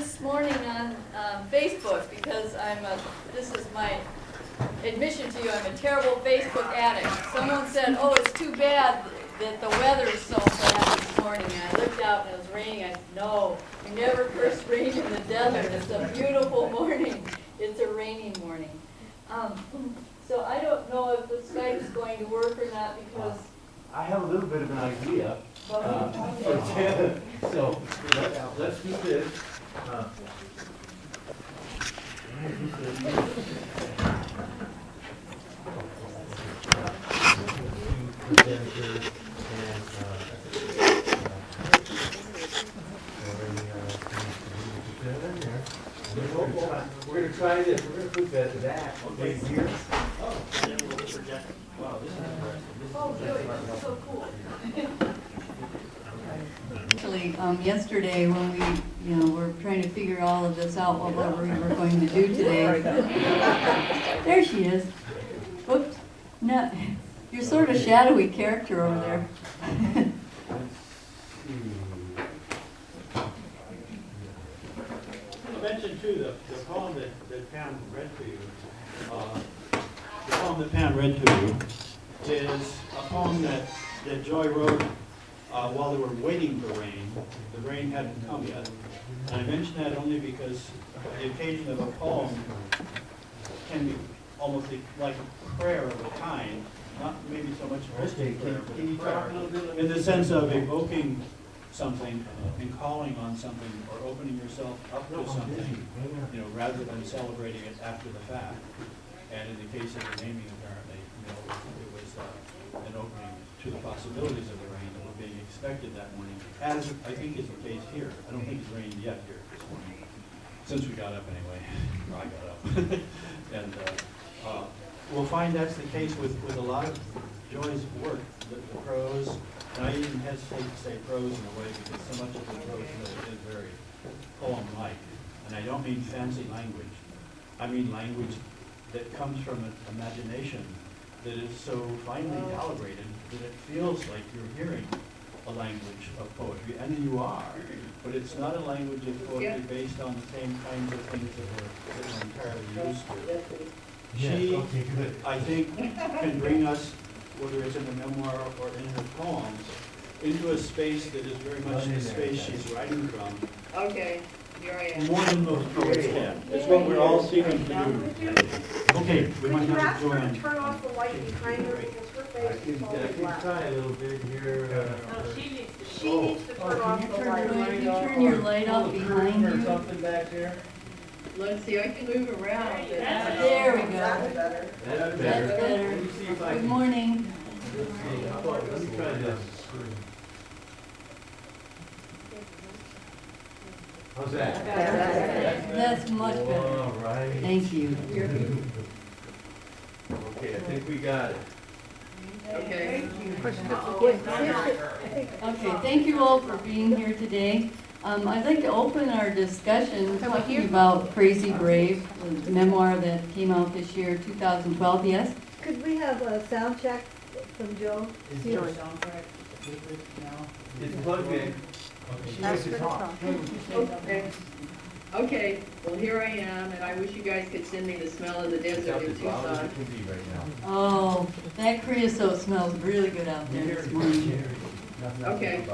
this morning on Facebook because this is my admission to you, I'm a terrible Facebook addict. Someone said, oh, it's too bad that the weather is so bad this morning. And I looked out and it was raining. I said, no, you never curse rain in the desert. It's a beautiful morning. It's a rainy morning. So I don't know if the Skype is going to work or not because... I have a little bit of an idea. So let's do this. We're going to try this. We're going to put that right here. Oh, and then we'll project. Wow, this is impressive. Oh, good. That's so cool. Actually, yesterday when we, were trying to figure all of this out, what we were going to do today. There she is. Oops. No, you're sort of a shadowy character over there. You mentioned too the poem that Pam read to you. The poem that Pam read to you is a poem that Joy wrote while they were waiting for rain. The rain hadn't come yet. And I mention that only because the occasion of a poem can be almost like a prayer of a kind, not maybe so much a Christian prayer, but a prayer in the sense of evoking something and calling on something or opening yourself up to something, rather than celebrating it after the fact. And in the case of the naming, apparently, it was an opening to the possibilities of the rain that were being expected that morning, as I think is the case here. I don't think it's rained yet here this morning, since we got up anyway, or I got up. And we'll find that's the case with a lot of Joy's work, the prose. And I even hesitate to say prose in a way because so much of the prose is very poem-like. And I don't mean fancy language. I mean language that comes from an imagination that is so finely calibrated that it feels like you're hearing a language of poetry, and you are. But it's not a language of poetry based on the same kinds of things that we're entirely used to. She, I think, can bring us, whether it's in the memoir or in her poems, into a space that is very much the space she's writing from. Okay, here I am. More than most poets can. It's what we're all seeking to do. Okay, we might have to join. Turn off the light behind her because her face is all I can black. try a little bit here. No, she needs to turn off the light. Can you turn your light off behind Or you? something back there? Let's see, I can move around. There we go. That's better. That's That's better. Let me see if I Good can. morning. Let's see. How about, let me try this. How's that? That's much better. All right. Thank you. Okay, I think we got it. Okay. Okay, thank you all for being here today. I'd like to open our discussion talking about Crazy Brave, the memoir that came out this year, 2012, yes? Could we have a sound check from Joe? Is your sound back? It's plugged in. She wants to talk. Okay. Okay, well, here I am, and I wish you guys could send me the smell of the desert in As loud as Tucson. it can be right now. Oh, that creosote smells really good out there this morning. Okay.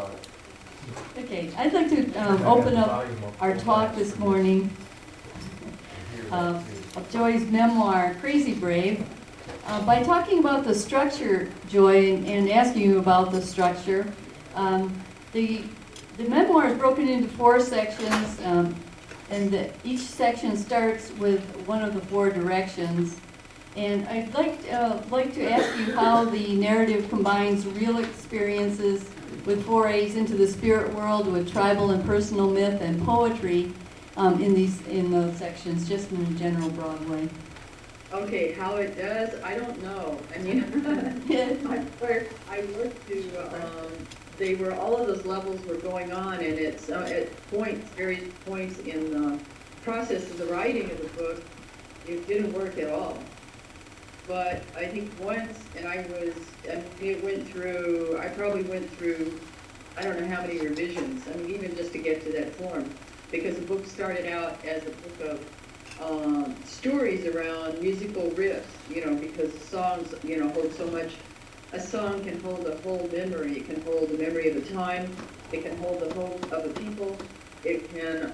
Okay, I'd like to open up our talk this morning of Joy's memoir, Crazy Brave, by talking about the structure, Joy, and asking you about the structure. The memoir is broken into 4 sections, and each section starts with one of the 4 directions. And I'd like to ask you how the narrative combines real experiences with forays into the spirit world, with tribal and personal myth and poetry in those sections, just in a general broad way. Okay, how it does, I don't know. I mean, I looked to, all of those levels were going on, and it's at points, various points in the process of the writing of the book, it didn't work at all. But I think once, I probably went through, I don't know how many revisions, I mean, even just to get to that form. because the book started out as a book of stories around musical riffs, because songs, hold so much. A song can hold a whole memory. It can hold the memory of a time. It can hold the hope of a people. It can,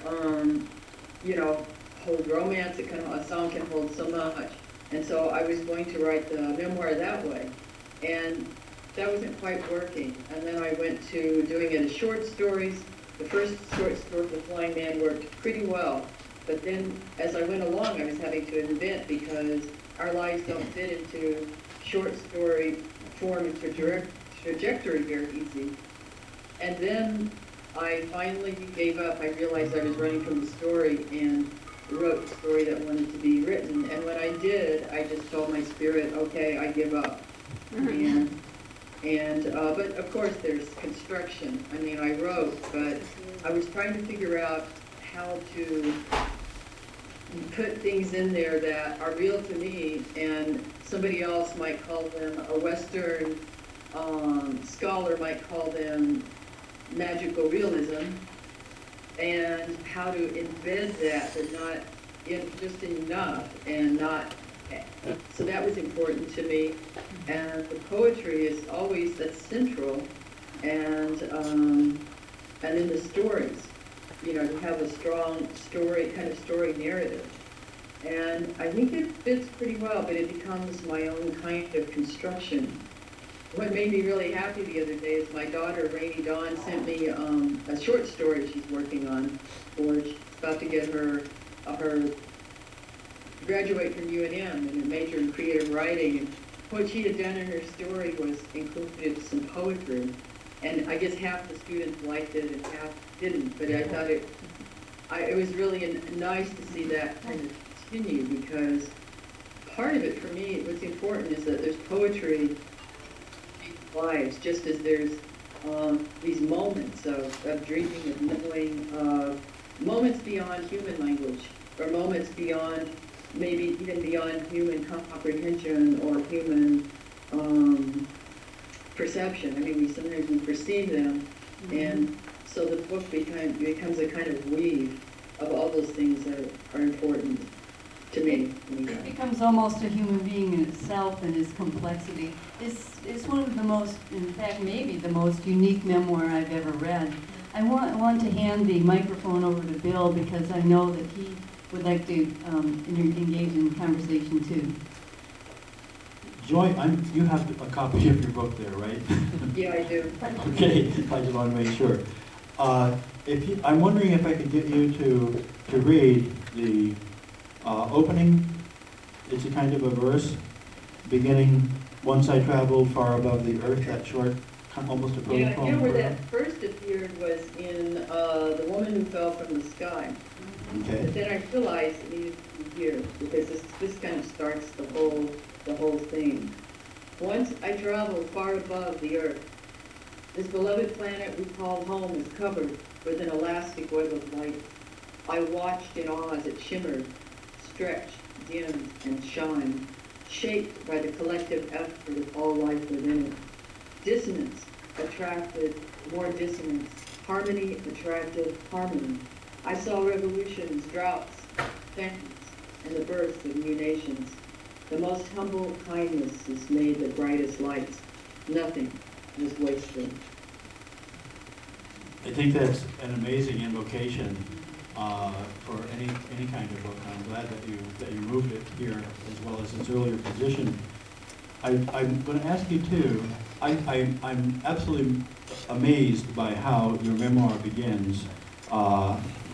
hold romance. A song can hold so much. And so I was going to write the memoir that way. And that wasn't quite working. And then I went to doing it as short stories. The first short story, The Flying Man, worked pretty well. But then as I went along, I was having to invent because our lives don't fit into short story form and trajectory very easy. And then I finally gave up. I realized I was running from the story and wrote the story that wanted to be written. And when I did, I just told my spirit, okay, I give up. But of course there's construction. I mean, I wrote, but I was trying to figure out how to put things in there that are real to me, and somebody else might call them, a Western scholar might call them magical realism, and how to embed that, but not just enough, and not. So that was important to me, and the poetry is always that's central, and then the stories, to have a strong story, kind of story narrative, and I think it fits pretty well, but it becomes my own kind of construction. What made me really happy the other day is my daughter, Rainy Dawn, sent me a short story she's working on, or she's about to get her graduate from UNM and a major in creative writing. And what she had done in her story was included some poetry. And I guess half the students liked it and half didn't. But I thought it was really nice to see that kind of continue, because part of it for me, what's important is that there's poetry in lives, just as there's these moments of dreaming, of knowing, moments beyond human language, or moments beyond, maybe even beyond human comprehension or human perception. I mean, sometimes we perceive them, and so the book becomes a kind of weave of all those things that are important to me. It becomes almost a human being in itself and its complexity. It's one of the most, in fact, maybe the most unique memoir I've ever read. I want to hand the microphone over to Bill, because I know that he would like to engage in conversation too. Joy, you have a copy of your book there, right? Yeah, I do. Okay, I just want to make sure. I'm wondering if I could get you to read the opening. It's a kind of a verse beginning, "Once I traveled far above the earth," that short, almost a poem. Yeah, where that first appeared was in The Woman Who Fell from the Sky. Okay. But then I realized it needed to be here, because this kind of starts the whole thing. Once I traveled far above the earth. This beloved planet we call home is covered with an elastic web of light. I watched in awe as it shimmered, stretched, dimmed, and shined, shaped by the collective effort of all life within it. Dissonance attracted more dissonance. Harmony attracted harmony. I saw revolutions, droughts, famines, and the birth of new nations. The most humble kindnesses made the brightest lights. Nothing was wasted. I think that's an amazing invocation for any kind of book. I'm glad that you moved it here as well as its earlier position. I'm going to ask you too. I'm absolutely amazed by how your memoir begins.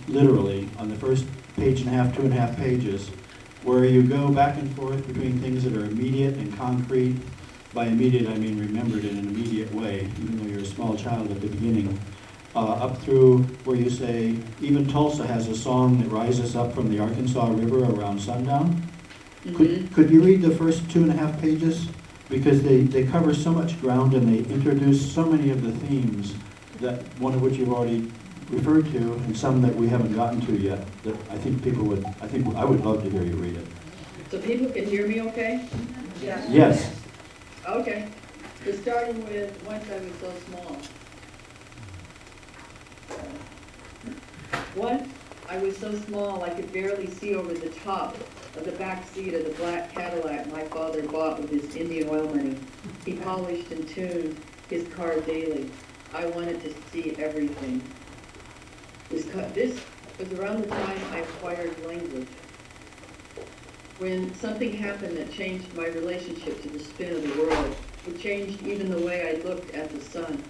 Literally on the first page and a half, 2.5 pages, where you go back and forth between things that are immediate and concrete. By immediate, I mean remembered in an immediate way, even though you're a small child at the beginning. Up through where you say, even Tulsa has a song that rises up from the Arkansas River around sundown. Mm-hmm. Could you read the first 2.5 pages? Because they cover so much ground and they introduce so many of the themes, that one of which you've already referred to, and some that we haven't gotten to yet, that I think I would love to hear you read it. So people can hear me okay? Yeah. Yes. Okay. So starting with Once I Was So Small. Once I was so small I could barely see over the top of the back seat of the black Cadillac my father bought with his Indian oil money. He polished and tuned his car daily. I wanted to see everything. This was around the time I acquired language. When something happened that changed my relationship to the spin of the world, it changed even the way I looked at the sun.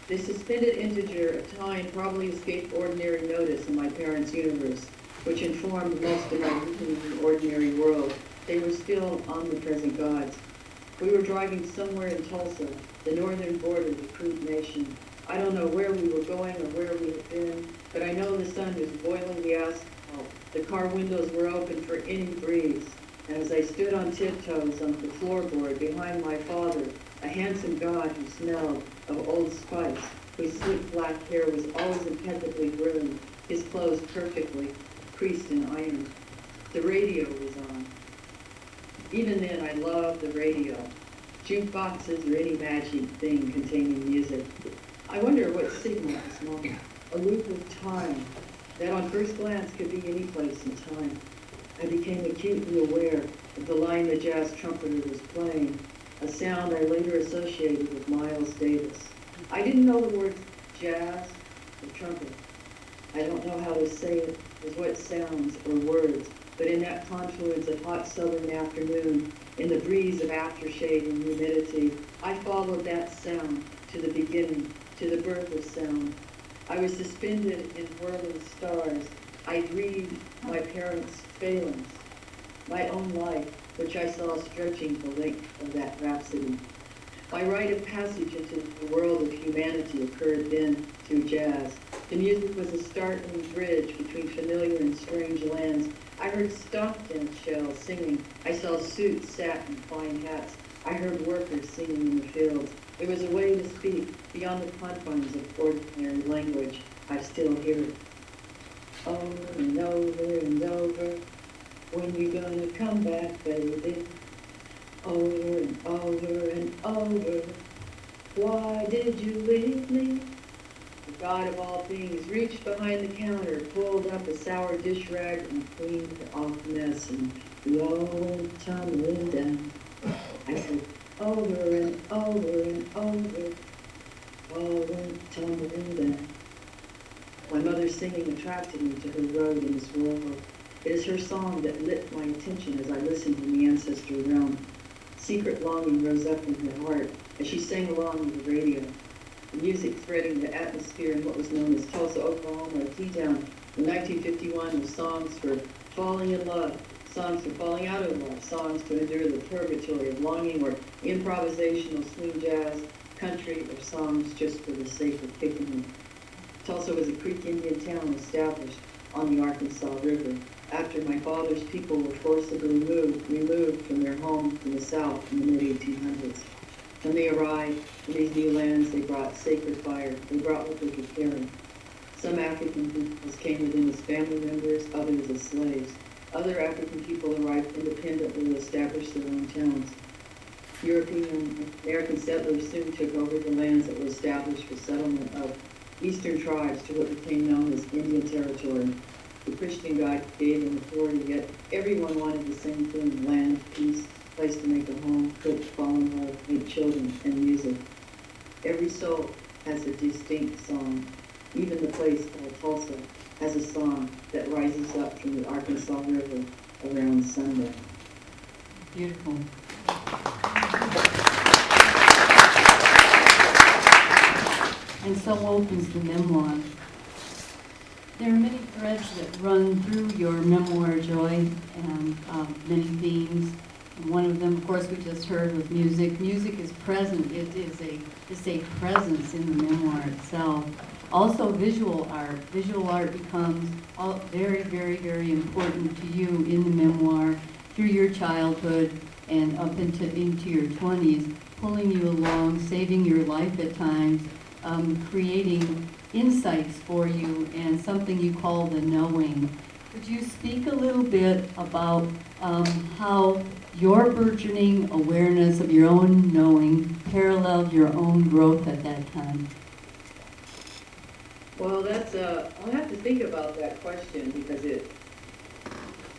The suspended integer of time probably escaped ordinary notice in my parents' universe, which informed most of my routine in the ordinary world. They were still omnipresent gods. We were driving somewhere in Tulsa, the northern border of the crude nation. I don't know where we were going or where we had been, but I know the sun was boiling the asphalt. The car windows were open for any breeze. And as I stood on tiptoes on the floorboard behind my father, a handsome god who smelled of Old Spice, whose sleek black hair was always impeccably groomed, his clothes perfectly creased and ironed. The radio was on. Even then, I loved the radio. Jukeboxes or any magic thing containing music. I wonder what signaled this moment. A loop of time that on first glance could be any place in time. I became acutely aware of the line the jazz trumpeter was playing, a sound I later associated with Miles Davis. I didn't know the words jazz or trumpet. I don't know how to say it as what sounds or words, but in that confluence of hot southern afternoon, in the breeze of aftershade and humidity, I followed that sound to the beginning, to the birth of sound. I was suspended in whirling stars. I grieved my parents' failings, my own life, which I saw stretching the length of that rhapsody. My rite of passage into the world of humanity occurred then through jazz. The music was a startling bridge between familiar and strange lands. I heard Stockton shells singing. I saw suits, satin, fine hats. I heard workers singing in the fields. It was a way to speak beyond the confines of ordinary language. I still hear it. Over and over and over. When you gonna come back, baby? Over and over and over. Why did you leave me? The God of all things reached behind the counter, pulled up a sour dish rag and cleaned off the mess, and we all went tumbling down. I said, over and over and over, all went tumbling down. My mother's singing attracted me to her road in this world. It is her song that lit my attention as I listened in the ancestral realm. Secret longing rose up in her heart as she sang along with the radio. The music threading the atmosphere in what was known as Tulsa, Oklahoma, a T-town in 1951 with songs for falling in love, songs for falling out of love, songs to endure the purgatory of longing, or improvisational swing jazz, country, or songs just for the sake of kicking them. Tulsa was a Creek Indian town established on the Arkansas River after my father's people were forcibly removed from their home in the South in the mid-1800s. When they arrived in these new lands, they brought sacred fire. They brought what they could carry. Some African peoples came within as family members, others as slaves. Other African people arrived independently and established their own towns. European and American settlers soon took over the lands that were established for settlement of eastern tribes to what became known as Indian Territory. The Christian God gave them authority, yet everyone wanted the same thing: land, peace, place to make a home, cook, fall in love, make children, and music. Every soul has a distinct song. Even the place called Tulsa has a song that rises up from the Arkansas River around Sunday. Beautiful. And so opens the memoir. There are many threads that run through your memoir, Joy, and many themes. And one of them, of course, we just heard was music. Music is present. It's a presence in the memoir itself. Also, visual art. Visual art becomes very, very, very important to you in the memoir through your childhood and up into your 20s, pulling you along, saving your life at times, creating insights for you and something you call the knowing. Could you speak a little bit about how your burgeoning awareness of your own knowing paralleled your own growth at that time? Well, that's, I'll have to think about that question because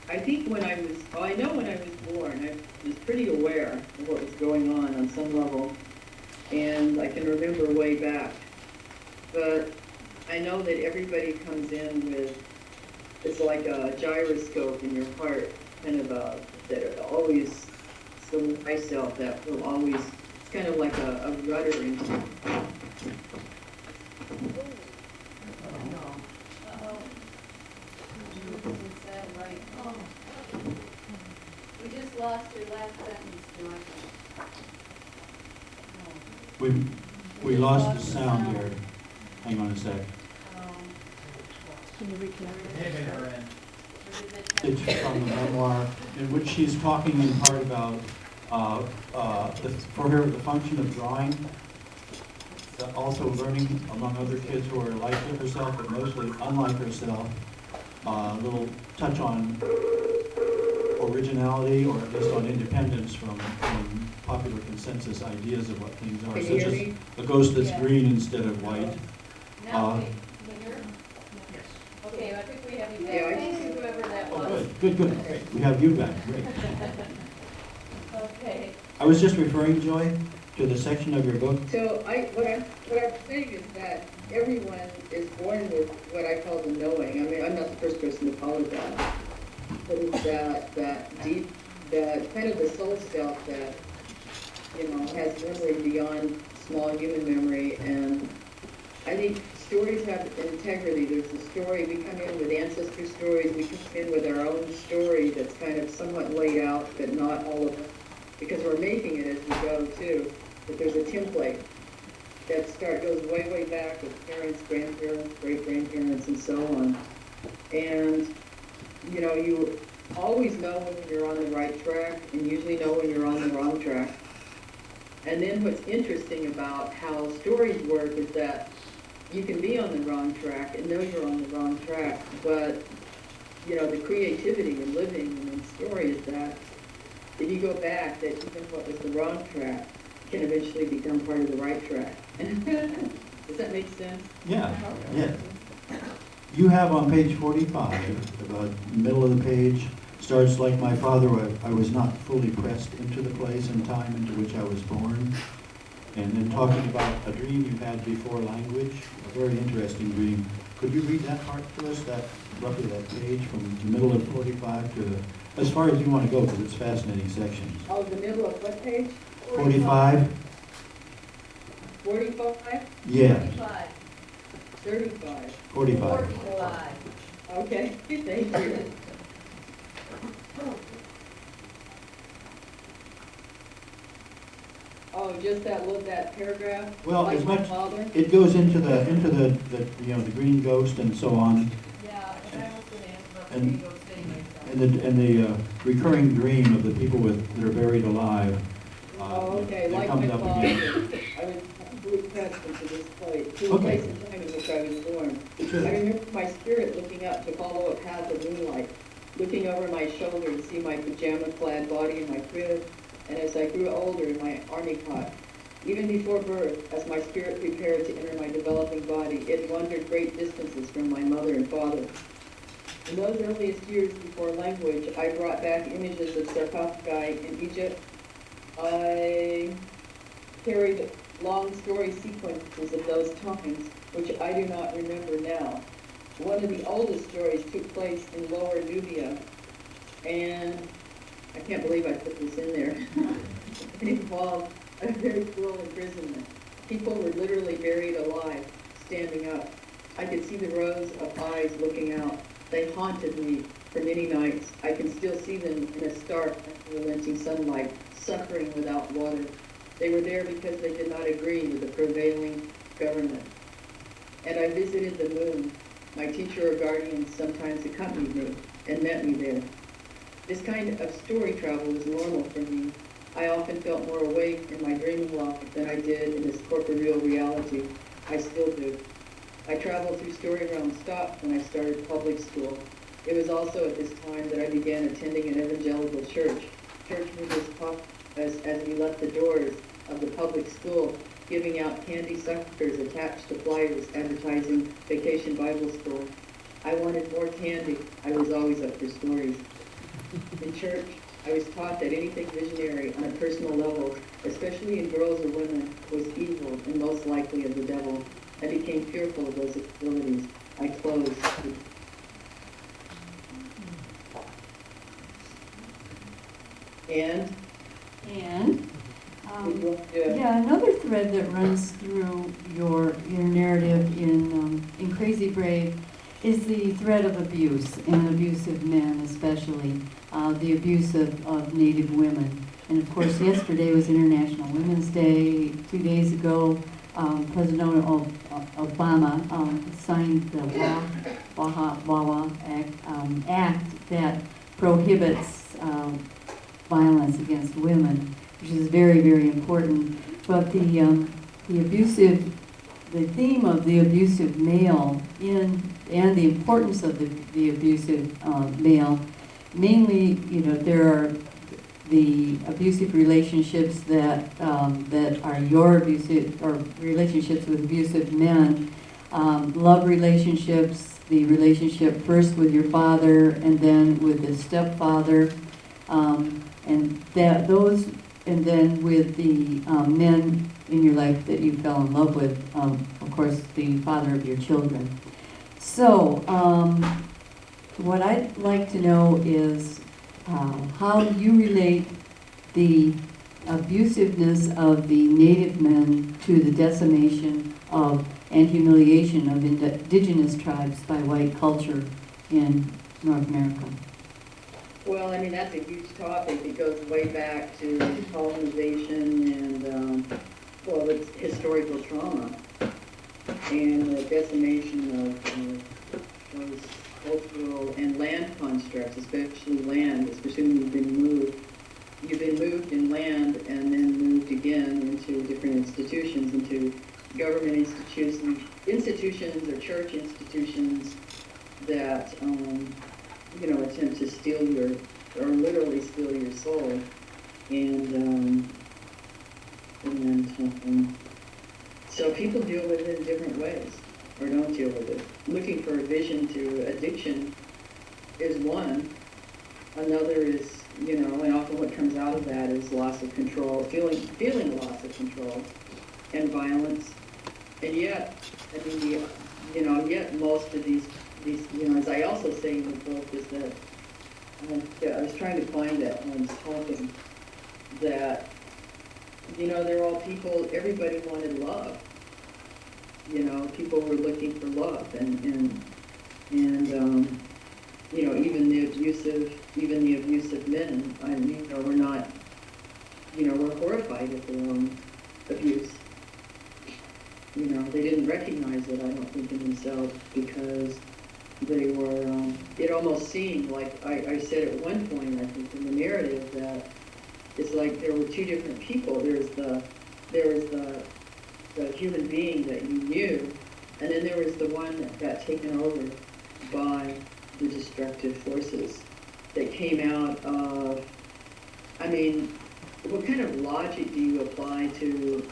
I think when I was, I know when I was born, I was pretty aware of what was going on some level. And I can remember way back. But I know that everybody comes in with, it's like a gyroscope in your heart, kind of that always, so myself, that will always, it's kind of like a rudder in We just lost your last sentence, Joyce. We lost the sound here. Hang on a sec. Can you reconnect? Maybe her end. It's from the memoir, in which she's talking in part about, for her, the function of drawing, also learning among other kids who are like herself, but mostly unlike herself, a little touch on originality, or at least on independence from popular consensus ideas of what things are, Can you such hear as me? a ghost that's Yeah. green instead of white. Now, can you hear? Okay, I think we have you back. Yeah, I- Thank you, whoever that Oh, was. good, great. We have you back, great. Okay. I was just referring, Joy, to the section of your book. So what I'm saying is that everyone is born with what I call the knowing. I mean, I'm not the first person to call it that. But it's that deep, that kind of the soul self that, you know, has memory beyond small human memory. And I think stories have integrity. There's a story, we come in with ancestor stories, we come in with our own story that's kind of somewhat laid out, but not all of it, because we're making it as we go too. But there's a template that goes way, way back with parents, grandparents, great-grandparents, and so on. And, you know, you always know when you're on the right track, and usually know when you're on the wrong track. And then what's interesting about how stories work is that you can be on the wrong track and know you're on the wrong track, but, you know, the creativity in living in a story is that if you go back, that even what was the wrong track can eventually become part of the right track. Does that make sense? Yeah, yeah. You have on page 45, about middle of the page, starts like my father, I was not fully pressed into the place and time into which I was born. And then talking about a dream you had before language, a very interesting dream. Could you read that part to us, that roughly that page from the middle of 45 to as far as you want to go, because it's fascinating sections. Oh, the middle of what page? 45? 45? Yeah, 45. 35. 45. 45. Okay, thank you. Oh, just that paragraph? Well, Like as my much, father? it goes into the you know, the green ghost and so on, Yeah, and I was going to ask about the And- ego thing myself. and the recurring dream of the people that are buried alive. Oh, okay, that like comes my up father. again. I was really pressed into this place, to the Okay. place and time in which I was born. Sure. I remember my spirit looking up to follow a path of moonlight, looking over my shoulder to see my pajama-clad body in my crib, and as I grew older in my army cot. Even before birth, as my spirit prepared to enter my developing body, it wandered great distances from my mother and father. In those earliest years before language, I brought back images of sarcophagi in Egypt. I carried long story sequences of those times, which I do not remember now. One of the oldest stories took place in Lower Nubia, and I can't believe I put this in there. It involved a very cruel imprisonment. People were literally buried alive, standing up. I could see the rows of eyes looking out. They haunted me for many nights. I can still see them in a stark, unrelenting sunlight, suffering without water. They were there because they did not agree with the prevailing government. And I visited the moon. My teacher or guardian sometimes accompanied me and met me there. This kind of story travel was normal for me. I often felt more awake in my dreaming life than I did in this corporeal reality. I still do. I traveled through story realm stop when I started public school. It was also at this time that I began attending an evangelical church. Church movers talked as we left the doors of the public school giving out candy suckers attached to flyers advertising Vacation Bible School. I wanted more candy. I was always up for stories. In church, I was taught that anything visionary on a personal level, especially in girls or women, was evil and most likely of the devil. I became fearful of those abilities. I closed. And? Yeah, another thread that runs through your narrative in Crazy Brave is the thread of abuse, and abuse of men especially, the abuse of Native women. And of course, yesterday was International Women's Day. 2 days ago, President Obama signed the WAWA Act that prohibits violence against women, which is very, very important. But the theme of the abusive male and the importance of the abusive male, mainly, there are the abusive relationships that are your abusive, or relationships with abusive men, love relationships, the relationship first with your father and then with the stepfather, and then with the men in your life that you fell in love with, of course, the father of your children. So, what I'd like to know is how you relate the abusiveness of the Native men to the decimation of and humiliation of indigenous tribes by white culture in North America. Well, I mean, that's a huge topic. It goes way back to colonization and, well, it's historical trauma and the decimation of those cultural and land constructs, especially land. It's presuming you've been moved. You've been moved in land and then moved again into different institutions, into government institutions or church institutions that, attempt to steal or literally steal your soul. And so people deal with it in different ways, or don't deal with it. Looking for a vision to addiction is one. Another is, and often what comes out of that is loss of control, feeling loss of control, and violence. And yet, I mean, yet most of these, as I also say in the book, is that I was trying to find that when I was talking, that, they're all people, everybody wanted love. People were looking for love, and even the abusive men, we're not, we're horrified at their own abuse. They didn't recognize it, I don't think, in themselves, because they were, it almost seemed like, I said at one point, I think, in the narrative, that it's like there were two different people. There was the human being that you knew, and then there was the one that got taken over by the destructive forces that came out of, what kind of logic do you apply to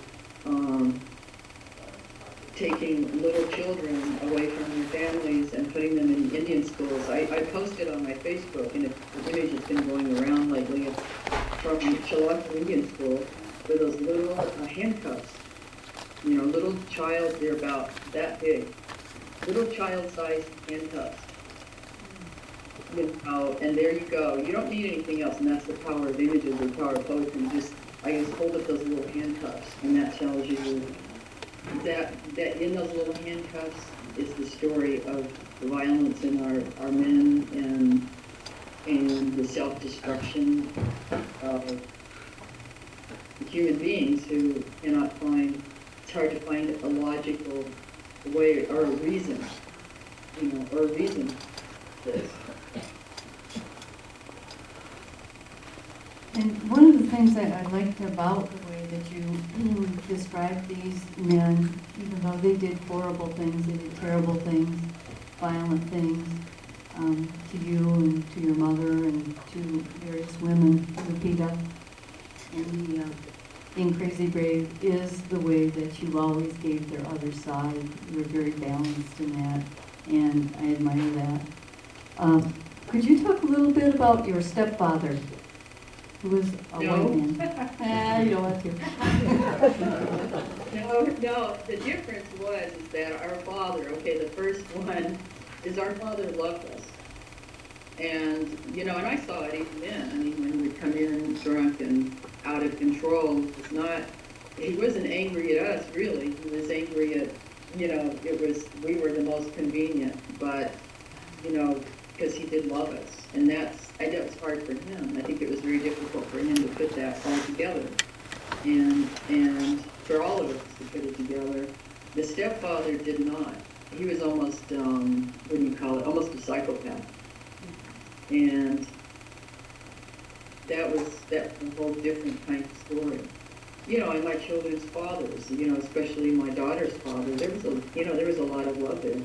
taking little children away from their families and putting them in Indian schools? I posted on my Facebook, and an image has been going around lately. It's from Chilocco Indian School, with those little handcuffs. Little child, they're about that big. Little child-sized handcuffs. And there you go. You don't need anything else, and that's the power of images or power of poetry. I just hold up those little handcuffs, and that tells you that in those little handcuffs is the story of the violence in our men and the self-destruction of human beings who cannot find, it's hard to find a logical way or a reason, or a reason for this. And one of the things that I liked about the way that you described these men, even though they did horrible things, they did terrible things, violent things, to you and to your mother and to various women, Lupita, and in Crazy Brave is the way that you always gave their other side. You were very balanced in that, and I admire that. Could you talk a little bit about your stepfather, who was a white man? You don't want to. No, the difference is that our father, okay, the first one, is our father loved us. And, and I saw it even then. I mean, when we'd come in drunk and out of control, he wasn't angry at us, really. He was angry at, we were the most convenient, but, because he did love us. And that was hard for him. I think it was very difficult for him to put that all together. And for all of us to put it together. The stepfather did not. He was almost, almost a psychopath. And that's a whole different kind of story. And my children's fathers, especially my daughter's father, there was a lot of love there.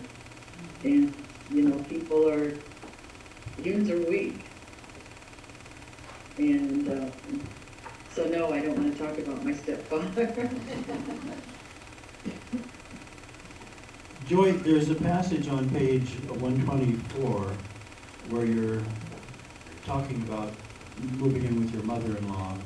And, humans are weak. And so no, I don't want to talk about my stepfather. Joy, there's a passage on page 124 where you're talking about moving in with your mother-in-law,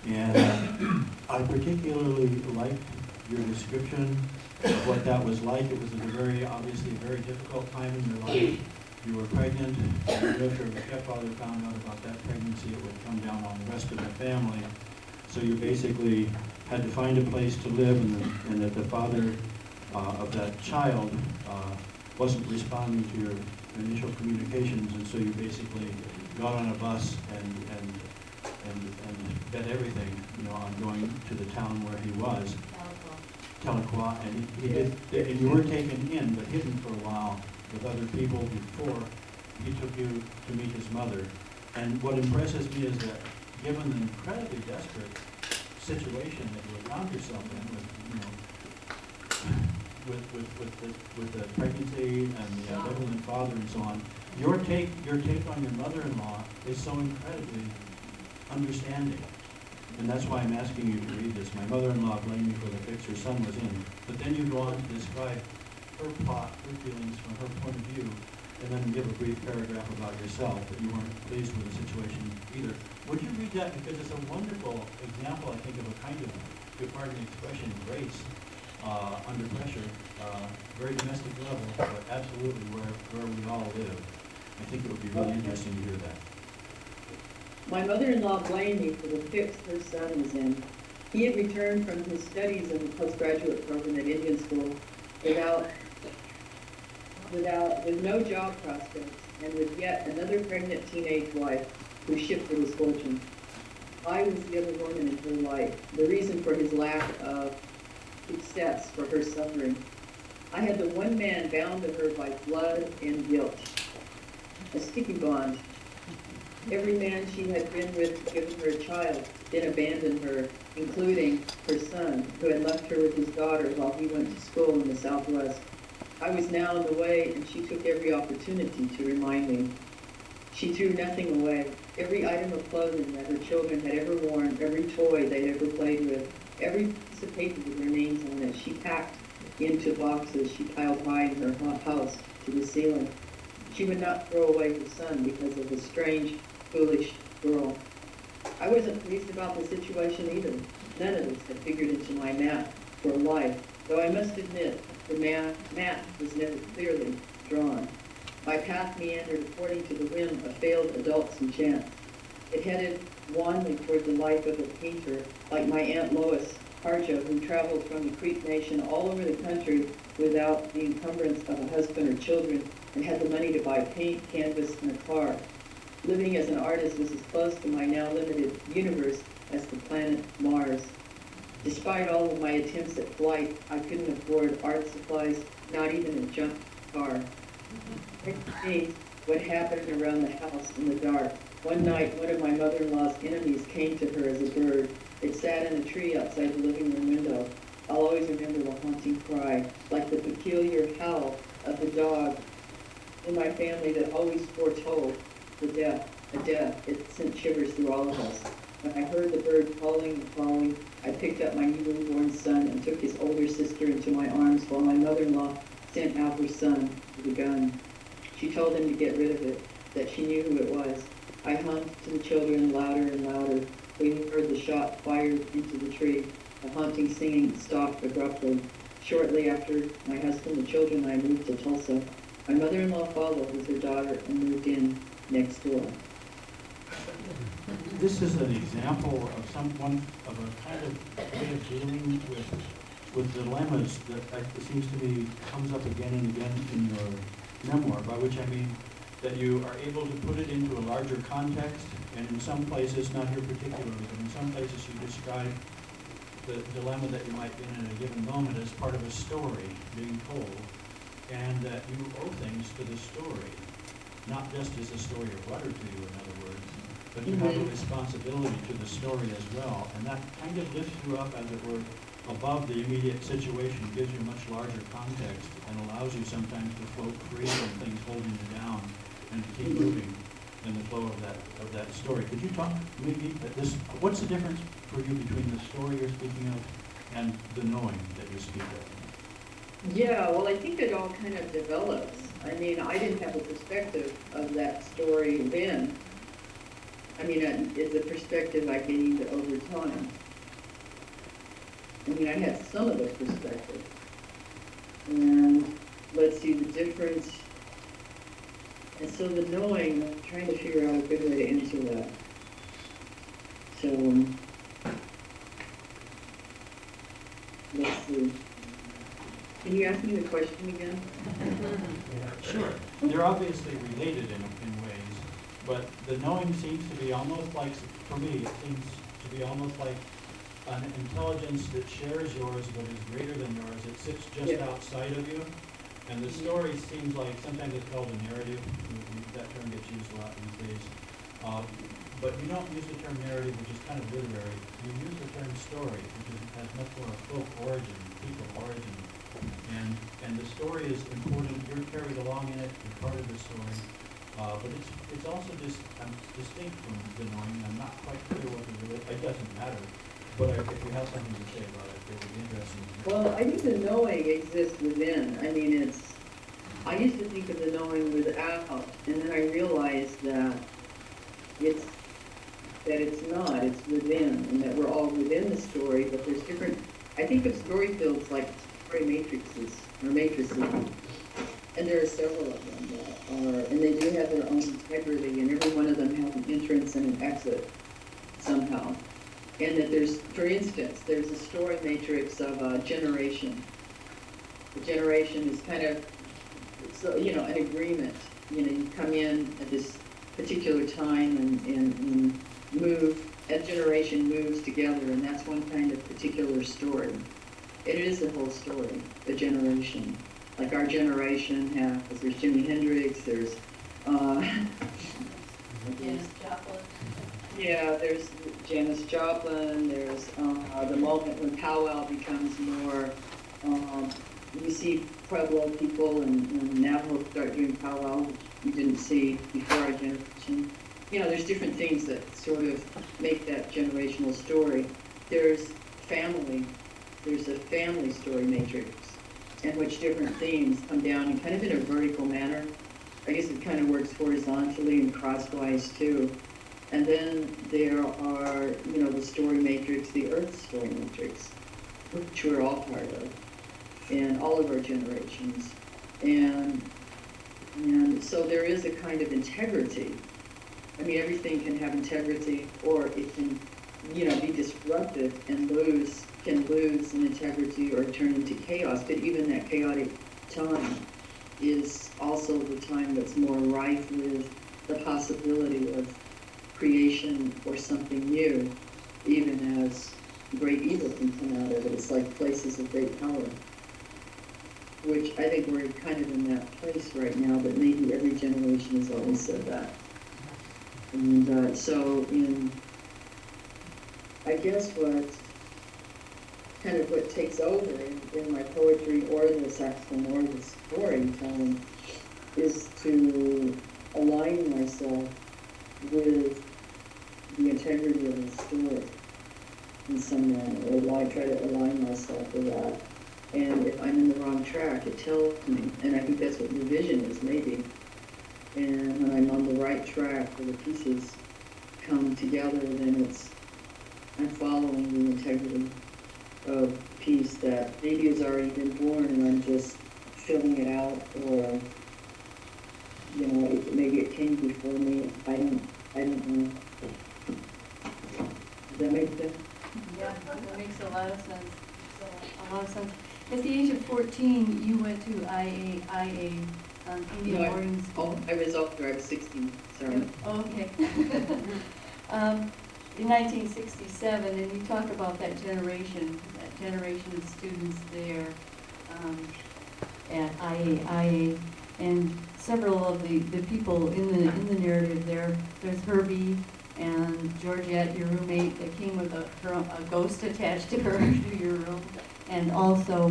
and I particularly liked your description of what that was like. It was obviously a very difficult time in your life. You were pregnant, and if your stepfather found out about that pregnancy, it would come down on the rest of the family. So you basically had to find a place to live, and that the father of that child wasn't responding to your initial communications, and so you basically got on a bus and bet everything, on going to the town where he was, Tahlequah, and you were taken in but hidden for a while with other people before he took you to meet his mother. And what impresses me is that, given the incredibly desperate situation that you found yourself in, with the pregnancy and the ambivalent father and so on, your take on your mother-in-law is so incredibly understanding. And that's why I'm asking you to read this. My mother-in-law blamed me for the fix her son was in. But then you go on to describe her plot, her feelings from her point of view, and then give a brief paragraph about yourself, that you weren't pleased with the situation either. Would you read that? Because it's a wonderful example, I think, of a kind of, pardon the expression, grace under pressure, very domestic level, but absolutely where we all live. I think it would be really interesting to hear that. My mother-in-law blamed me for the fix her son was in. He had returned from his studies in the postgraduate program at Indian School with no job prospects, and with yet another pregnant teenage wife who shifted his fortune. I was the other woman in her life, the reason for his lack of success, for her suffering. I had the one man bound to her by blood and guilt, a sticky bond. Every man she had been with, given her a child, then abandoned her, including her son, who had left her with his daughter while he went to school in the Southwest. I was now in the way, and she took every opportunity to remind me. She threw nothing away. Every item of clothing that her children had ever worn, every toy they had ever played with, every piece of paper with their names on it, she packed into boxes she piled high in her house to the ceiling. She would not throw away her son because of a strange, foolish girl. I wasn't pleased about the situation either. None of this had figured into my map for life, though I must admit the map was never clearly drawn. My path meandered according to the whim of failed adults and chance. It headed wanly toward the life of a painter, like my Aunt Lois Harjo, who traveled from the Creek Nation all over the country without the encumbrance of a husband or children, and had the money to buy paint, canvas, and a car. Living as an artist was as close to my now limited universe as the planet Mars. Despite all of my attempts at flight, I couldn't afford art supplies, not even a junk car. What happened around the house in the dark. One night, one of my mother-in-law's enemies came to her as a bird. It sat in a tree outside the living room window. I'll always remember the haunting cry, like the peculiar howl of the dog in my family that always foretold a death. It sent shivers through all of us. When I heard the bird calling, I picked up my newly-born son and took his older sister into my arms while my mother-in-law sent out her son with a gun. She told him to get rid of it, that she knew who it was. I hummed to the children louder and louder. We heard the shot fired into the tree. The haunting singing stopped abruptly. Shortly after, my husband, the children, and I moved to Tulsa. My mother-in-law followed with her daughter and moved in next door. This is an example of of a kind of way of dealing with dilemmas that it seems to me comes up again and again in your memoir, by which I mean that you are able to put it into a larger context, and in some places, not here particularly, but in some places you describe the dilemma that you might be in at a given moment as part of a story being told, and that you owe things to the story, not just as a story of rudder to you, in other words, but you have a responsibility to the story as well, and that kind of lifts you up, as it were, above the immediate situation, gives you a much larger context, and allows you sometimes to float free from things holding you down, and to keep moving in the flow of that story. Could you talk maybe at this? What's the difference for you between the story you're speaking of and the knowing that you speak of? Yeah, well, I think it all kind of develops. I mean, I didn't have a perspective of that story then. I mean, it's a perspective I gained over time. I mean, I had some of the perspective. And let's see the difference. And so the knowing, I'm trying to figure out a good way to answer that. So, let's see. Can you ask me the question again? Sure. They're obviously related in ways, but the knowing seems to be almost like, for me, it seems to be almost like an intelligence that shares yours but is greater than yours. It sits just outside of you. And the story seems like, sometimes it's called a narrative. That term gets used a lot these days. But you don't use the term narrative, which is kind of literary. You use the term story, which has much more a folk origin, people origin. And the story is important. You're carried along in it. You're part of the story. But it's also distinct from the knowing. I'm not quite clear what the relation. It doesn't matter. But if you have something to say about it, it would be interesting. Well, I think the knowing exists within. I mean, I used to think of the knowing without, and then I realized that it's not, it's within, and that we're all within the story, but there's different, I think of story fields like story matrices, and there are several of them that are, and they do have their own integrity, and every one of them has an entrance and an exit somehow. And that there's, for instance, there's a story matrix of a generation. The generation is kind of, so, you know, an agreement. You know, you come in at this particular time and move, that generation moves together, and that's one kind of particular story. It is a whole story, a generation. Like our generation has, there's Jimi Hendrix, there's, Janis Joplin. yeah, there's Janis Joplin, there's the moment when powwow becomes more, we see Pueblo people and Navajo start doing powwow, which we didn't see before our generation. You know, there's different things that sort of make that generational story. There's family, there's a family story matrix in which different themes come down in kind of in a vertical manner. I guess it kind of works horizontally and crosswise too. And then there are, you know, the story matrix, the Earth story matrix, which we're all part of, in all of our generations. And so there is a kind of integrity. I mean, everything can have integrity, or it can, you know, be disrupted and can lose an integrity or turn into chaos. But even that chaotic time is also the time that's more rife with the possibility of creation or something new, even as great evil can come out of it. It's like places of great power, which I think we're kind of in that place right now, but maybe every generation has always said that. And so I guess what takes over in my poetry or the saxophone or the storytelling is to align myself with the integrity of the story in some manner, or I try to align myself with that. And if I'm in the wrong track, it tells me, and I think that's what revision is, maybe. And when I'm on the right track, where the pieces come together, then I'm following the integrity of a piece that maybe has already been born, and I'm just filling it out, or maybe it came before me. I don't know. Does that make sense? Yeah, that makes a lot of sense. A lot of sense. At the age of 14, you went to IA, Indian boarding school. I was after I was 16, sorry. Oh, okay. In 1967, and you talk about that generation of students there at IA, and several of the people in the narrative there. There's Herbie and Georgette, your roommate, that came with a ghost attached to her to your room, and also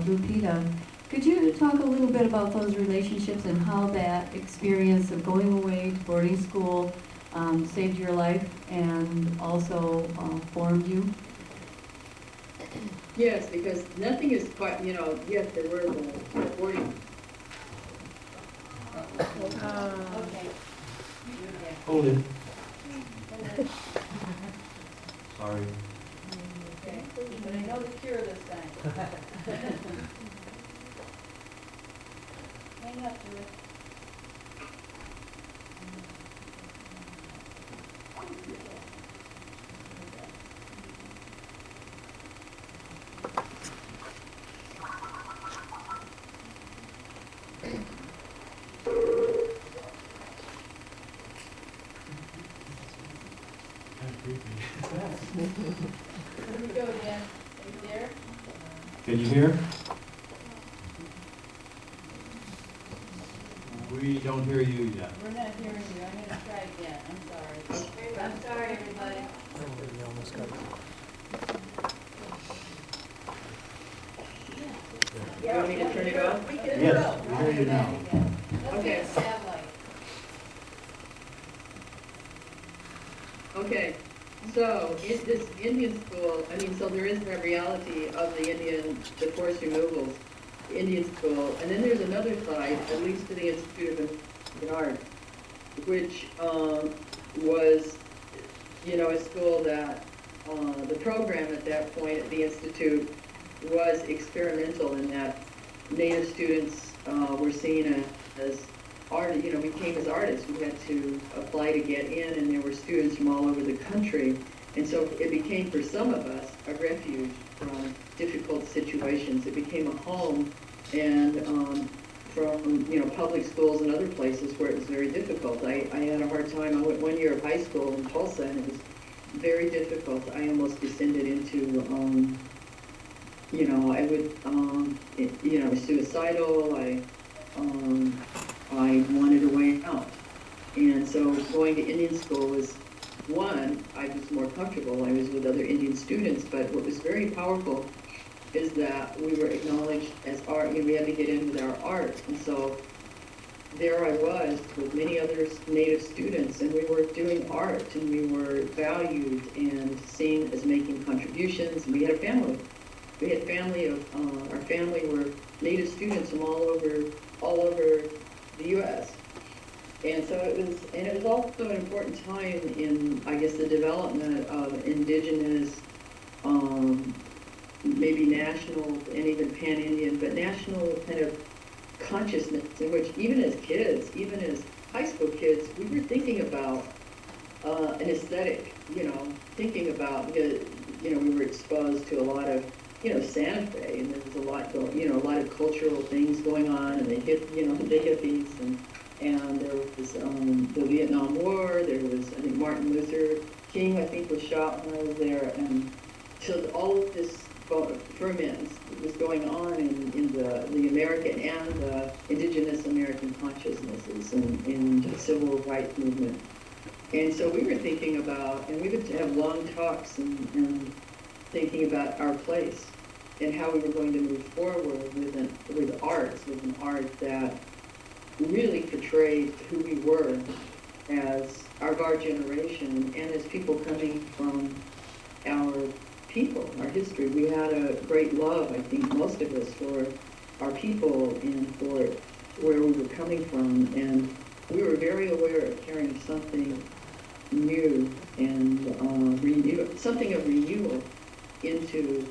Lupita. Could you talk a little bit about those relationships and how that experience of going away to boarding school saved your life and also formed you? Yes, because nothing is quite, yes, there were the boarding. Okay. Hold it. Sorry. Okay, but I know the cure this time. Hang up to it. Here we go again. Are you there? Can you hear? We don't hear you yet. We're not hearing you. I'm gonna try again. I'm sorry. I'm sorry, everybody. You want me to turn it off? Yes, we hear you now. Let's Okay. get a satellite. Okay, so in this Indian school, so there is the reality of the forced removals, the Indian school, and then there's another side, at least to the Institute of American Art, which was, a school that the program at that point at the Institute was experimental in that Native students were seen as artists, we came as artists. We had to apply to get in, and there were students from all over the country. And so it became, for some of us, a refuge from difficult situations. It became a home, and from, public schools and other places where it was very difficult. I had a hard time. I went 1 year of high school in Tulsa, and it was very difficult. I almost descended into, I was suicidal. I wanted a way out. And so going to Indian school was, one, I was more comfortable. I was with other Indian students, but what was very powerful is that we were acknowledged as art. We had to get in with our art. And so there I was with many other Native students, and we were doing art, and we were valued and seen as making contributions. And we had a family. We had our family were Native students from all over the U.S. And so it was also an important time in, I guess, the development of indigenous, maybe national and even pan-Indian, but national kind of consciousness in which even as kids, even as high school kids, we were thinking about an aesthetic, thinking about, we were exposed to a lot of, Santa Fe, and there was a lot a lot of cultural things going on, and the hippies, and there was the Vietnam War. There was, I think, Martin Luther King, I think, was shot when I was there, and so all of this ferment was going on in the American and the indigenous American consciousnesses and the civil rights movement. And so we were thinking about, and we would have long talks and thinking about our place and how we were going to move forward with an art that really portrayed who we were as of our generation, and as people coming from our people, our history. We had a great love, I think, most of us, for our people and for where we were coming from, and we were very aware of carrying something new and something of renewal into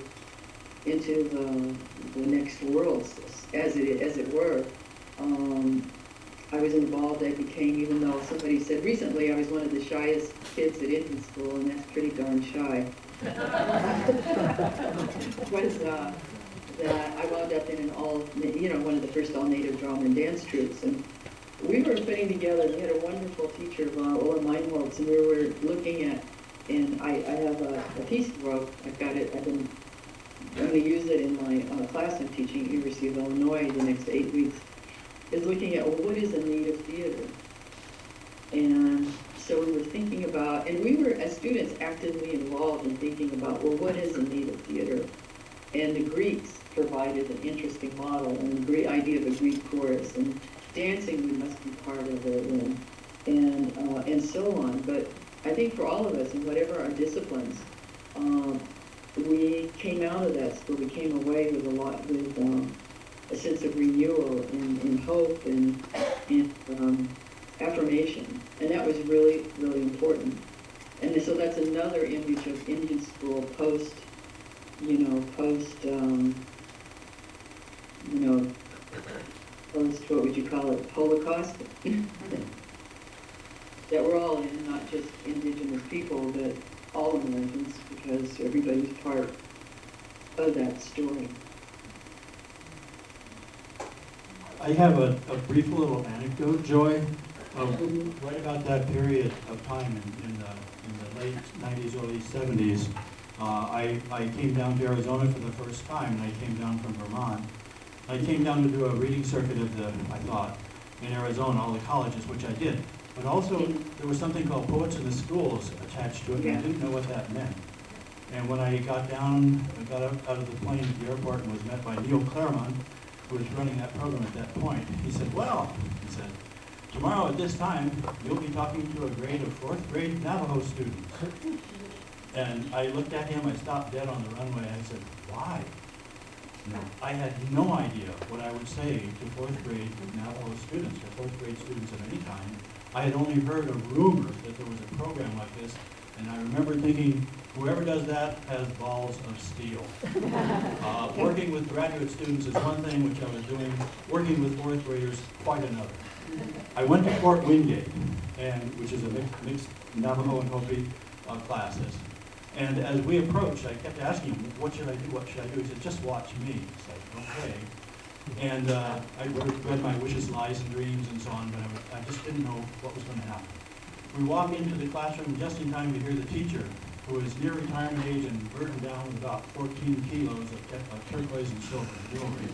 the next world, as it were. I was involved. I became, even though somebody said recently I was one of the shyest kids at Indian school, and that's pretty darn shy. Was that I wound up in one of the first all-native drama and dance troupes, and we were putting together. We had a wonderful teacher, Ola Meinholz, and we were looking at. And I have a piece wrote. I've got it. I'm going to use it in my class I'm teaching at University of Illinois the next 8 weeks. Is looking at, well, what is a native theater? And so we were thinking about, and we were, as students, actively involved in thinking about, well, what is a native theater? And the Greeks provided an interesting model, and the Greek idea of a Greek chorus, and dancing we must be part of it, and so on. But I think for all of us, in whatever our disciplines, we came out of that school, we came away with a sense of renewal and hope and affirmation, and that was really, really important. And so that's another image of Indian school post what would you call it, Holocaust, that we're all in, not just indigenous people, but all Americans, because everybody's part of that story. I have a brief little anecdote, Joy, of right about that period of time in the late 90s, early 70s. I came down to Arizona for the first time, and I came down from Vermont. I came down to do a reading circuit in Arizona, all the colleges, which I did. But also, there was something called Poets in the Schools attached to it, and I didn't know what that meant. And when I got out of the plane at the airport and was met by Neil Claremont, who was running that program at that point, he said, tomorrow at this time, you'll be talking to a grade of 4th grade Navajo students. And I looked at him, I stopped dead on the runway, and I said, why? I had no idea what I would say to 4th grade Navajo students, or 4th grade students at any time. I had only heard of rumors that there was a program like this, and I remember thinking, whoever does that has balls of steel. Working with graduate students is one thing, which I was doing. Working with 4th graders, quite another. I went to Fort Wingate, which is a mixed Navajo and Hopi classes. And as we approached, I kept asking him, what should I do, what should I do? He said, just watch me. It's like, okay. And I read my wishes, lies, and dreams and so on, but I just didn't know what was going to happen. We walk into the classroom just in time to hear the teacher, who is near retirement age and burdened down with about 14 kilos of turquoise and silver jewelry,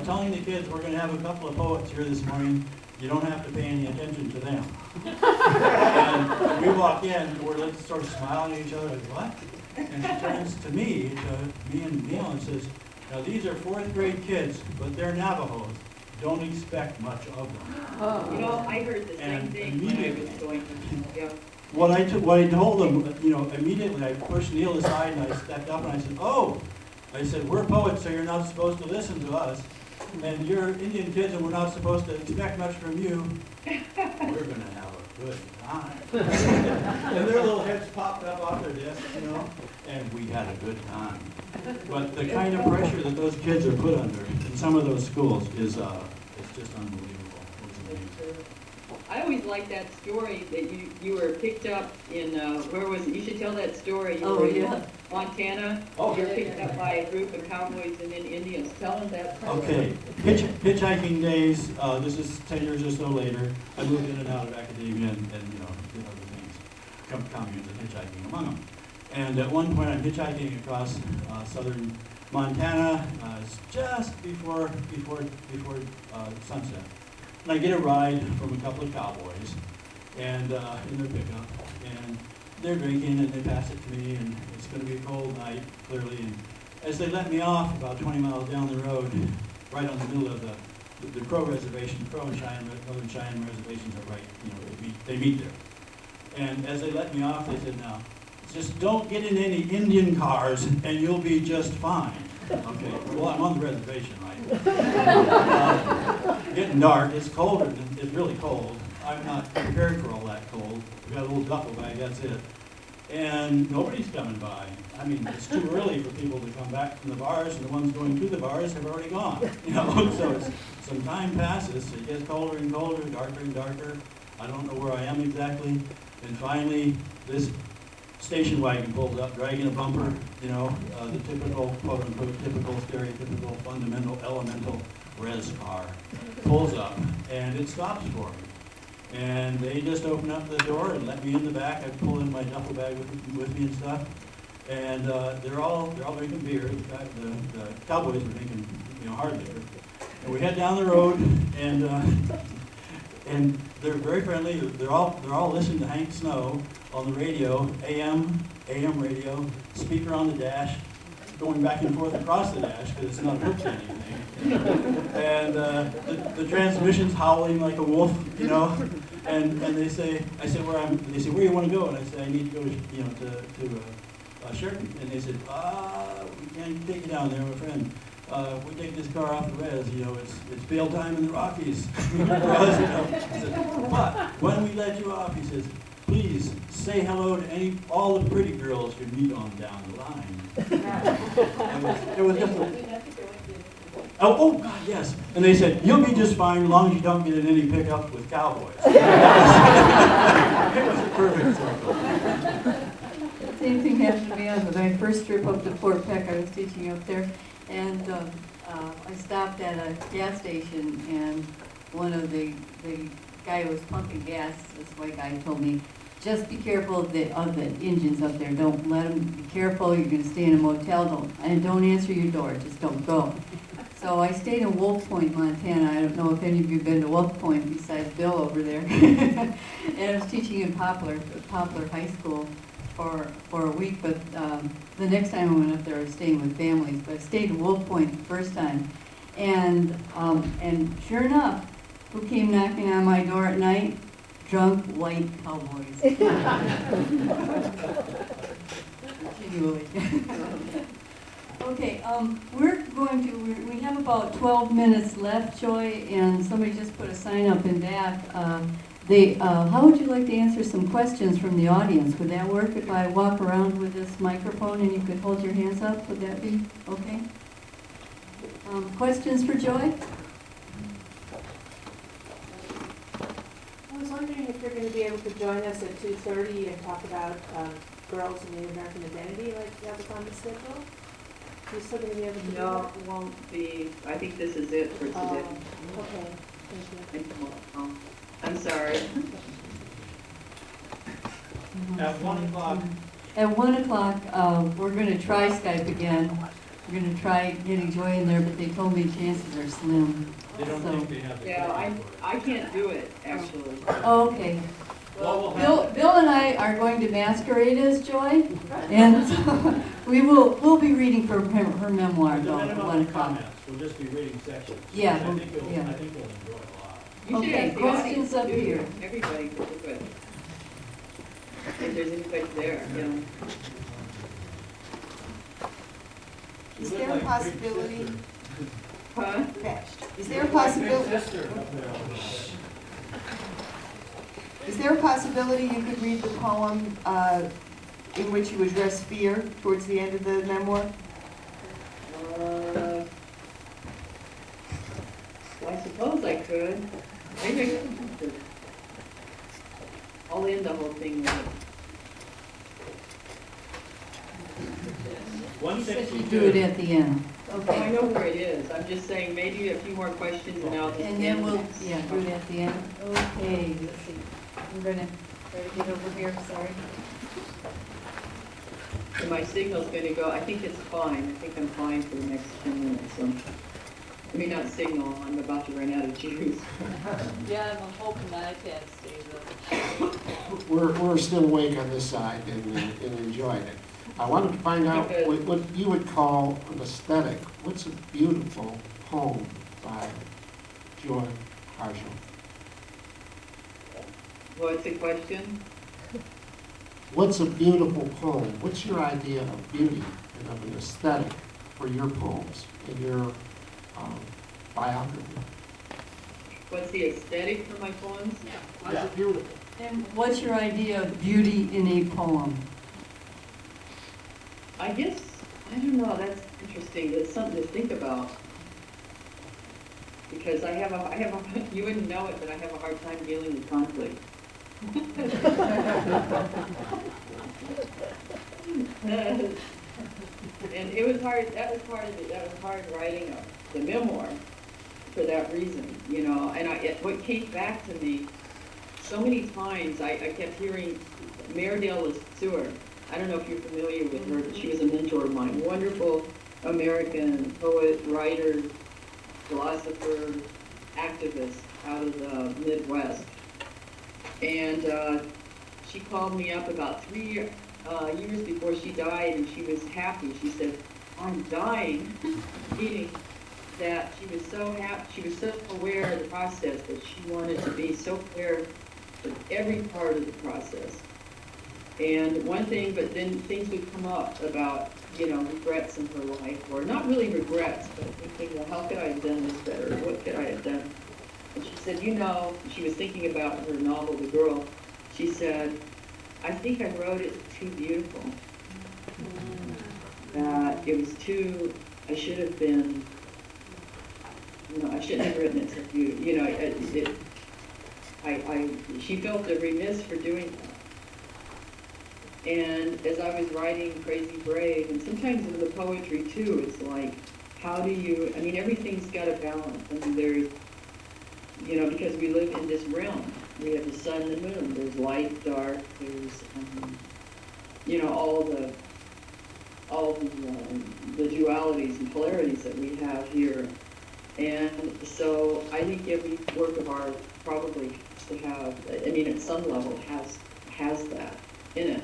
telling the kids, we're going to have a couple of poets here this morning. You don't have to pay any attention to them. And we walk in, and we're sort of smiling at each other, like, what? And she turns to me and Neil, and says, now these are 4th grade kids, but they're Navajos. Don't expect much of them. I heard the same thing when I was going to, What I told them, immediately I pushed Neil aside and I stepped up and I said, we're poets, so you're not supposed to listen to us. And you're Indian kids and we're not supposed to expect much from you. We're going to have a good time. And their little heads popped up off their desks, and we had a good time. But the kind of pressure that those kids are put under in some of those schools is just unbelievable. I always liked that story that you were picked up in, where was it? You should tell that story. You were in Montana. You were picked up by a group of cowboys and then Indians. Tell them that story. Okay. Hitchhiking days, this is 10 years or so later. I moved in and out of academia and did other things, communes and hitchhiking among them. And at one point I'm hitchhiking across southern Montana, just before sunset. And I get a ride from a couple of cowboys, and in their pickup, and they're drinking, and they pass it to me, and it's going to be a cold night, clearly. And as they let me off about 20 miles down the road, right on the middle of the Crow Reservation, Crow and Cheyenne, Northern Cheyenne reservations are right, they meet there. And as they let me off, they said, "Now, just don't get in any Indian cars and you'll be just fine." Okay, well, I'm on the reservation, right? Getting dark, it's cold, it's really cold. I'm not prepared for all that cold. We got a little duffel bag, that's it. And nobody's coming by. I mean, it's too early for people to come back from the bars, and the ones going to the bars have already gone. You know, so some time passes, it gets colder and colder, darker and darker. I don't know where I am exactly. And finally, this station wagon pulls up, dragging a bumper, you know, the typical, quote-unquote, typical, stereotypical, fundamental, elemental res car pulls up, and it stops for me. And they just open up the door and let me in the back. I pull in my duffel bag with me and stuff. And they're all drinking beer. The cowboys were drinking, you know, hard liquor. And we head down the road, and they're very friendly. They're all listening to Hank Snow on the radio, AM radio, speaker on the dash, going back and forth across the dash because it's not hooked to anything. And the transmission's howling like a wolf, you know. And they say, I said, they say, where do you want to go? And I said, I need to go, you know, to Sheridan. And they said, we can't take you down there, my friend. We take this car off the res, you know, it's bail time in the Rockies. You know, I said, but when we let you off, he says, please say hello to all the pretty girls you meet on down the line. It was just oh God, yes. And they said, you'll be just fine as long as you don't get in any pickups with cowboys. It was a perfect circle. Same thing happened to me on my first trip up to Fort Peck. I was teaching up there, and I stopped at a gas station, and one of the guy who was pumping gas, this white guy, told me, just be careful of the engines up there. Don't let them, be careful, you're going to stay in a motel, don't answer your door, just don't go. So I stayed in Wolf Point, Montana. I don't know if any of you have been to Wolf Point besides Bill over there. And I was teaching in Poplar High School for a week, but the next time I went up there I was staying with families, but I stayed in Wolf Point the first time. And sure enough, who came knocking on my door at night? Drunk white cowboys. Continually. Okay, we have about 12 minutes left, Joy, and somebody just put a sign up in back. How would you like to answer some questions from the audience? Would that work if I walk around with this microphone and you could hold your hands up? Would that be okay? Questions for Joy? I was wondering if you're going to be able to join us at 2:30 and talk about girls and Native American identity like that was on the schedule? Are you still going to be able to do that? No, it won't be. I think this is it for today. Okay, thank you. I'm sorry. At 1 o'clock. At 1 o'clock, we're going to try Skype again. We're going to try getting Joy in there, but they told me chances are slim. They don't think they have the Yeah, I can't do it, actually. Oh, okay. Well, Bill and I are going to masquerade as Joy, and so we'll be reading from her memoir the though at minimum 1 o'clock. comments, we'll just be reading sections. Yeah, I think you'll yeah. enjoy it a lot. You should Okay, ask the questions audience up too. here. Everybody could do it. If there's anybody there, you know. Is there a possibility, Huh? is there a possibility, you could read the poem in which you address fear towards the end of the memoir? Well, I suppose I could. Maybe I could. I'll end the whole thing with it. You do it at the end. Oh, I Okay. know where it is. I'm just saying maybe a few more questions and I'll just. And then end we'll, it. yeah, do it at the end. Okay, let's see. I'm gonna try to get over here, sorry. So my signal's gonna go, I think it's fine. I think I'm fine for the next 10 minutes, so. I mean, not signal, I'm about to run out of juice. Yeah, I'm hoping my iPad stays up. We're still awake on this side and enjoying it. I wanted to find out Okay. what you would call an aesthetic. What's a beautiful poem by Joy Harjo? What's the question? What's a beautiful poem? What's your idea of beauty and of an aesthetic for your poems and your biography? What's the aesthetic for my poems? Why is it beautiful? And what's your idea of beauty in a poem? I guess, I don't know, that's interesting. That's something to think about. Because you wouldn't know it, but I have a hard time dealing with conflict. And it was hard, that was part of it, that was hard writing the memoir for that reason, you know. And what came back to me, so many times I kept hearing Meredith Stewart. I don't know if you're familiar with her, but she was a mentor of mine. Wonderful American poet, writer, philosopher, activist out of the Midwest. And she called me up about 3 years before she died, and she was happy. She said, "I'm dying," meaning that she was so happy, she was so aware of the process that she wanted to be so clear with every part of the process. And one thing, but then things would come up about, you know, regrets in her life, or not really regrets, but thinking, well, how could I have done this better? What could I have done? And she said, you know, she was thinking about her novel, The Girl. She said, I think I wrote it too beautiful. It was too, I should have been, you know, I shouldn't have written it so beautiful. You know, she felt remiss for doing that. And as I was writing Crazy Brave, and sometimes in the poetry too, it's like, how do you, I mean, everything's got a balance. I mean, there's, you know, because we live in this realm. We have the sun and the moon. There's light, dark, there's, you know, all the dualities and polarities that we have here. And so I think every work of art probably has to have, I mean, at some level has that in it.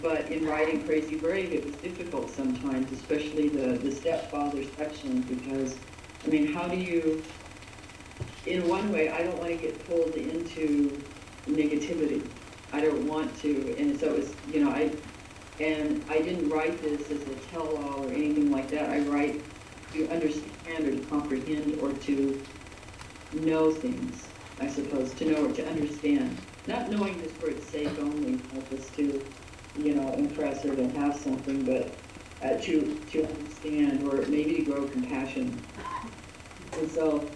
But in writing Crazy Brave, it was difficult sometimes, especially the stepfather section, because, I mean, how do you, in one way, I don't want to get pulled into negativity. I don't want to, and so it's, you know, I didn't write this as a tell-all or anything like that. I write to understand or to comprehend or to know things, I suppose, to know or to understand. Not knowing just for its sake only, not just to, you know, impress or to have something, but to understand or maybe to grow compassion. And so,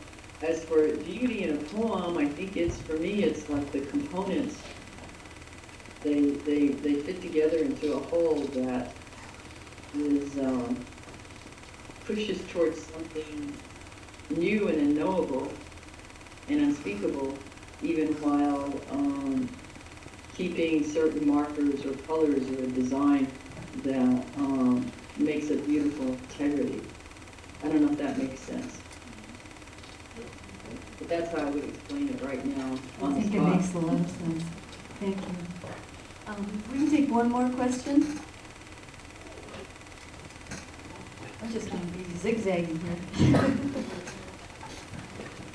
as for beauty in a poem, I think it's, for me, it's like the components, they fit together into a whole that is, pushes towards something new and unknowable and unspeakable, even while keeping certain markers or colors or a design that makes a beautiful integrity. I don't know if that makes sense. But that's how I would explain it right now on the spot. I think it makes a lot of sense. Thank you. We can take one more question. I'm just going to be zigzagging here.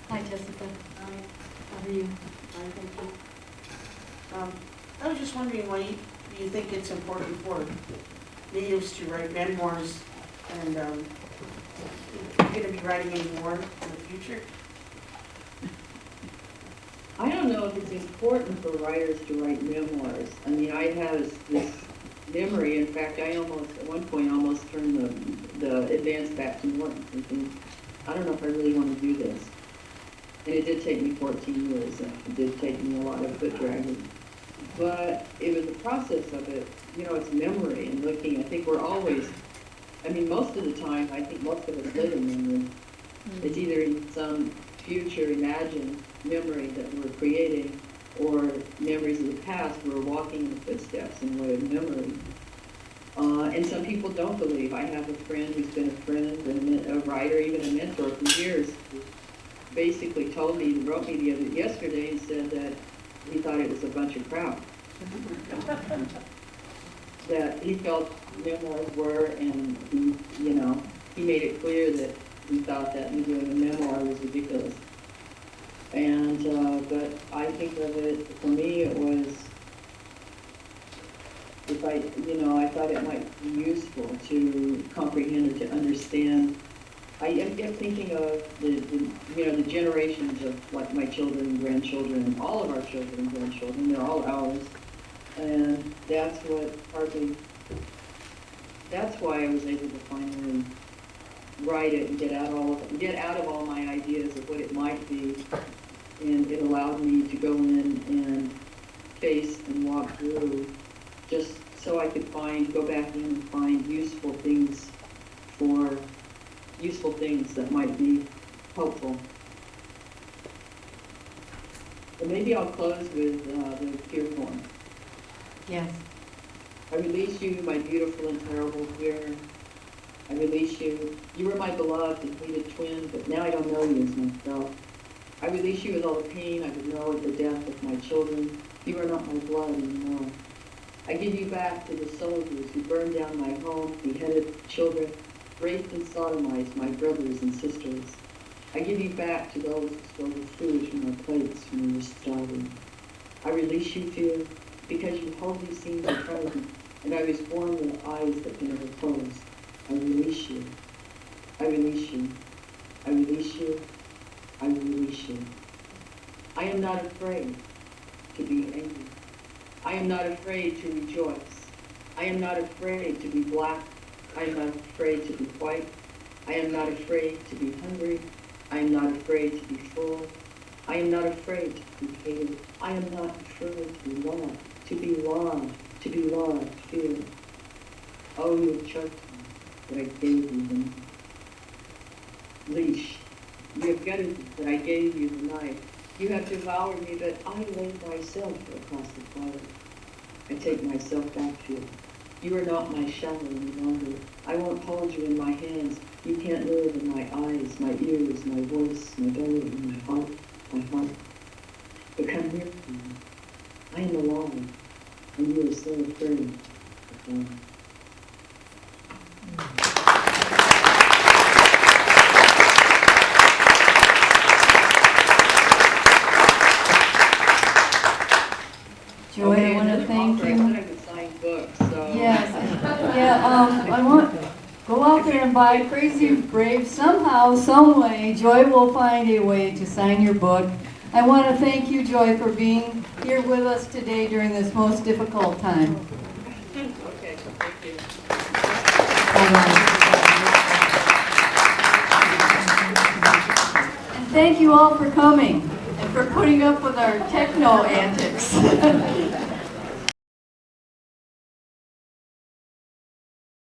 Hi, Jessica. Hi. How are you? Fine, thank you. I was just wondering why you think it's important for natives to write memoirs, and you're going to be writing any more in the future? I don't know if it's important for writers to write memoirs. I mean, I have this memory. In fact, I almost, at one point, almost turned the advance back to Norton, thinking, I don't know if I really want to do this. And it did take me 14 years. It did take me a lot of foot dragging. But it was the process of it, you know, it's memory and looking. I think we're always, I mean, most of the time, I think most of us live in memory. It's either in some future imagined memory that we're creating, or memories of the past. We're walking in the footsteps in a way of memory. And some people don't believe. I have a friend who's been a friend and a writer, even a mentor for years, who basically told me, wrote me yesterday and said that he thought it was a bunch of crap. That he felt memoirs were, and he, you know, he made it clear that he thought that me doing a memoir was ridiculous. And, but I think of it, for me, it was I thought it might be useful to comprehend or to understand. I kept thinking of the generations of like my children and grandchildren, and all of our children and grandchildren. They're all ours, and that's why I was able to finally write it and get out of all my ideas of what it might be, and it allowed me to go in and face and walk through, just so I could go back in and find useful things that might be helpful. And maybe I'll close with the fear poem. Yes. I release you, my beautiful and terrible fear. I release you. You were my beloved and hated twin, but now I don't know you as myself. I release you with all the pain I would know at the death of my children. You are not my blood anymore. I give you back to the soldiers who burned down my home, beheaded children, raped and sodomized my brothers and sisters. I give you back to those who stole the food from our plates when we were starving. I release you, fear, because you hold these scenes in front of me, and I was born with eyes that can never close. I release you. I release you. I release you. I release you. I am not afraid to be angry. I am not afraid to rejoice. I am not afraid to be black. I am not afraid to be white. I am not afraid to be hungry. I am not afraid to be full. I am not afraid to be hated. I am not afraid to be loved. To be loved. To be loved. Fear. Oh, you have choked me, but I gave you the leash. You have gutted me, but I gave you the knife. You have devoured me, but I laid myself across the fire. I take myself back to you. You are not my shadow any longer. I won't hold you in my hands. You can't live in my eyes, my ears, my voice, my belly, and my heart, But come here to me. I am alive, and you are so afraid of God. Joy, I want to thank I you. said I could sign books, so. Yes, yeah, I want, go out there and buy Crazy Brave. Somehow, some way, Joy will find a way to sign your book. I want to thank you, Joy, for being here with us today during this most difficult time. Okay, thank you. Bye-bye. And thank you all for coming and for putting up with our techno antics.